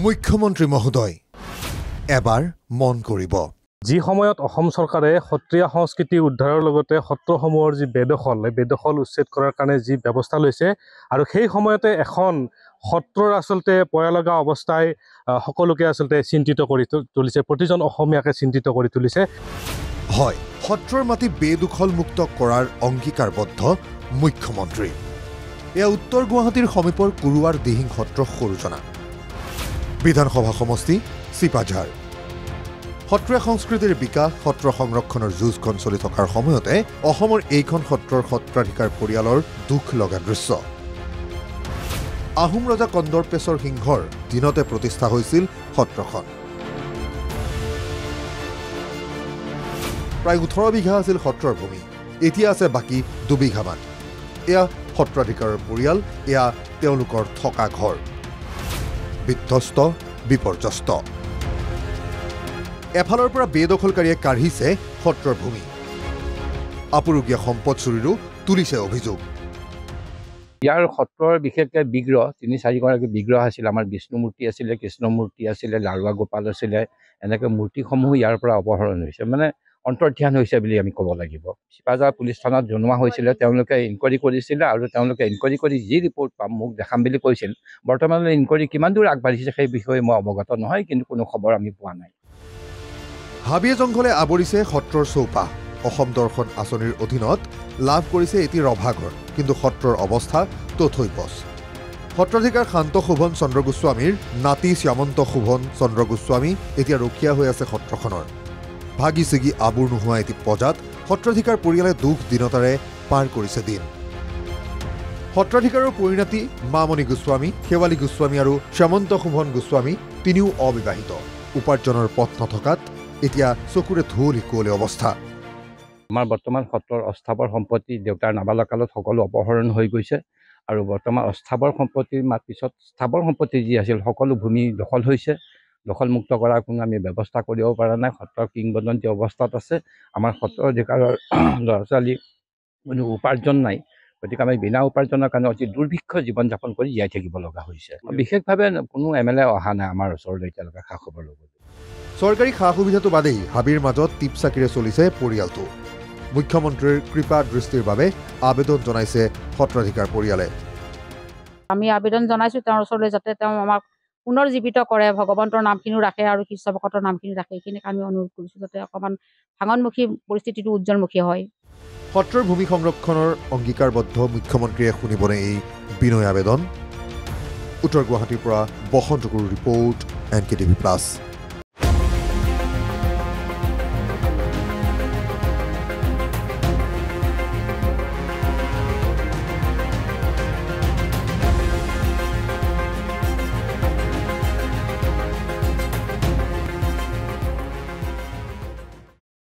মুখ্যমন্ত্ৰী মহোদয় এবাৰ মন কৰিব যি সময়ত অসম চৰকাৰে সত্ৰীয়া সংস্কৃতি উদ্ধাৰৰ লগতে সত্ৰসমূহৰ যি বেদখল উচ্ছেদ কৰাৰ কাৰণে যি ব্যৱস্থা লৈছে আৰু সেই সময়তে এখন সত্ৰৰ আচলতে পয়ালগা অৱস্থাই সকলোকে আচলতে চিন্তিত কৰি তুলিছে প্ৰতিজন অসমীয়াকে চিন্তিত কৰি তুলিছে হয় সত্ৰৰ মাটি বেদখল মুক্ত কৰাৰ অংগীকাৰবদ্ধ মুখ্যমন্ত্ৰী এয়া উত্তৰ গুৱাহাটীৰ সমীপৰ কুৰুৱাৰ দিহিং সত্ৰ সৰুজনা বিধানসভা সমষ্টি চিপাঝাৰ সত্ৰীয়া সংস্কৃতিৰ বিকাশ সত্ৰ সংৰক্ষণৰ যুঁজখন চলি থকাৰ সময়তে অসমৰ এইখন সত্ৰৰ সত্ৰাধিকাৰ পৰিয়ালৰ দুখ লগা দৃশ্য আহোম ৰজা কন্দৰ্পেশ্বৰ সিংহৰ দিনতে প্ৰতিষ্ঠা হৈছিল সত্ৰখন প্ৰায় 18 বিঘা আছিল সত্ৰৰ ভূমি এতিয়া আছে বাকী 2 বিঘামান এয়া সত্ৰাধিকাৰৰ পৰিয়াল এয়া তেওঁলোকৰ থকা ঘৰ বিধ্বস্ত বিপৰ্যস্ত এফালৰ পৰা বেদখলকাৰীয়ে কাঢ়িছে সত্ৰৰ ভূমি আপুৰুগীয়া সম্পদ চুৰিৰো তুলিছে অভিযোগ ইয়াৰ সত্ৰৰ বিশেষকৈ বিগ্ৰহ 3-4 গৰাকী বিগ্ৰহ আছিল আমাৰ বিষ্ণু মূৰ্তি আছিলে কৃষ্ণ মূৰ্তি আছিলে লাৰুৱা গোপাল আছিলে এনেকৈ মূৰ্তিসমূহ ইয়াৰ পৰা অপহৰণ হৈছে মানে অন্তৰ্ধান হৈছে বুলি আমি ক'ব লাগিব চিপাঝাৰ পুলিচ থানাত জনোৱা হৈছিলে তেওঁলোকে ইনকুৱাৰী কৰিছিলে আৰু তেওঁলোকে ইনকুৱাৰী কৰি যি ৰিপৰ্ট পাম মোক দেখাম বুলি কৈছিল বৰ্তমানলৈ ইনকুৱাৰী কিমান দূৰ আগবাঢ়িছে সেই বিষয়ে মই অৱগত নহয় কিন্তু কোনো খবৰ আমি পোৱা নাই হাবিয়ে জংঘলে আৱৰিছে সত্ৰৰ চৌপাশ অসম দৰ্শন আঁচনিৰ অধীনত লাভ কৰিছে এটি ৰভাঘৰ কিন্তু সত্ৰৰ অৱস্থা তথৈবচ সত্ৰাধিকাৰ শান্ত শোভন চন্দ্ৰ গোস্বামীৰ নাতি শ্যামন্ত শোভন চন্দ্ৰ গোস্বামী এতিয়া ৰখীয়া হৈ আছে সত্ৰখনৰ ভাগি ছিগি আবুৰ নোহোৱা এটি পজাত সত্ৰাধিকাৰ পৰিয়ালে দুখ দিনতাৰে পাৰ কৰিছে দিন সত্ৰাধিকাৰৰ পৰিণতি মামণি গোস্বামী শেৱালী গোস্বামী আৰু শ্যামন্ত শোভন গোস্বামী তিনিও অবিবাহিত উপাৰ্জনৰ পথ নথকাত এতিয়া চকুৰে ধুঁৱলি কুঁৱলী অৱস্থা আমাৰ বৰ্তমান সত্ৰৰ অস্থাৱৰ সম্পত্তি দেউতাৰ নাবালক কালত সকলো অপহৰণ হৈ গৈছে আৰু বৰ্তমান অস্থাৱৰ সম্পত্তিৰ পিছত স্থাৱৰ সম্পত্তি যি আছিল সকলো ভূমি দখল হৈছে দখলমুক্ত কৰাৰ কোনো আমি ব্যৱস্থা কৰিব পৰা নাই সত্ৰৰ কিংবদন্তি অৱস্থাত আছে আমাৰ সত্ৰৰ অধিকাৰৰ ল'ৰা ছোৱালী কোনো উপাৰ্জন নাই গতিকে আমি বিনা উপাৰ্জনৰ কাৰণে অতি দুৰ্ভিক্ষ জীৱন যাপন কৰি জীয়াই থাকিব লগা হৈছে বিশেষভাৱে কোনো MLA অহা নাই আমাৰ ওচৰলৈ এতিয়ালৈকে খা খবৰ ল'বলৈ চৰকাৰী সা সুবিধাটো বাদেই হাবিৰ মাজত টিপচাকিৰে চলিছে পৰিয়ালটো মুখ্যমন্ত্ৰীৰ কৃপা দৃষ্টিৰ বাবে আবেদন জনাইছে সত্ৰাধিকাৰ পৰিয়ালে আমি আবেদন জনাইছো তেওঁৰ ওচৰলৈ যাতে তেওঁ আমাক পুনৰ জীৱিত কৰে ভগৱন্তৰ নামখিনিও ৰাখে আৰু কৃষ্ণ ভকতৰ নামখিনি ৰাখে এইখিনিক আমি অনুৰোধ কৰিছোঁ যাতে অকণমান ভাঙনমুখী পৰিস্থিতিটো উজ্জ্বলমুখী হয় সত্ৰৰ ভূমি সংৰক্ষণৰ অংগীকাৰবদ্ধ মুখ্যমন্ত্ৰীয়ে শুনিবনে এই বিনয় আবেদন উত্তৰ গুৱাহাটীৰ পৰা বসন্ত গুৰুৰ ৰিপৰ্ট NKTV+।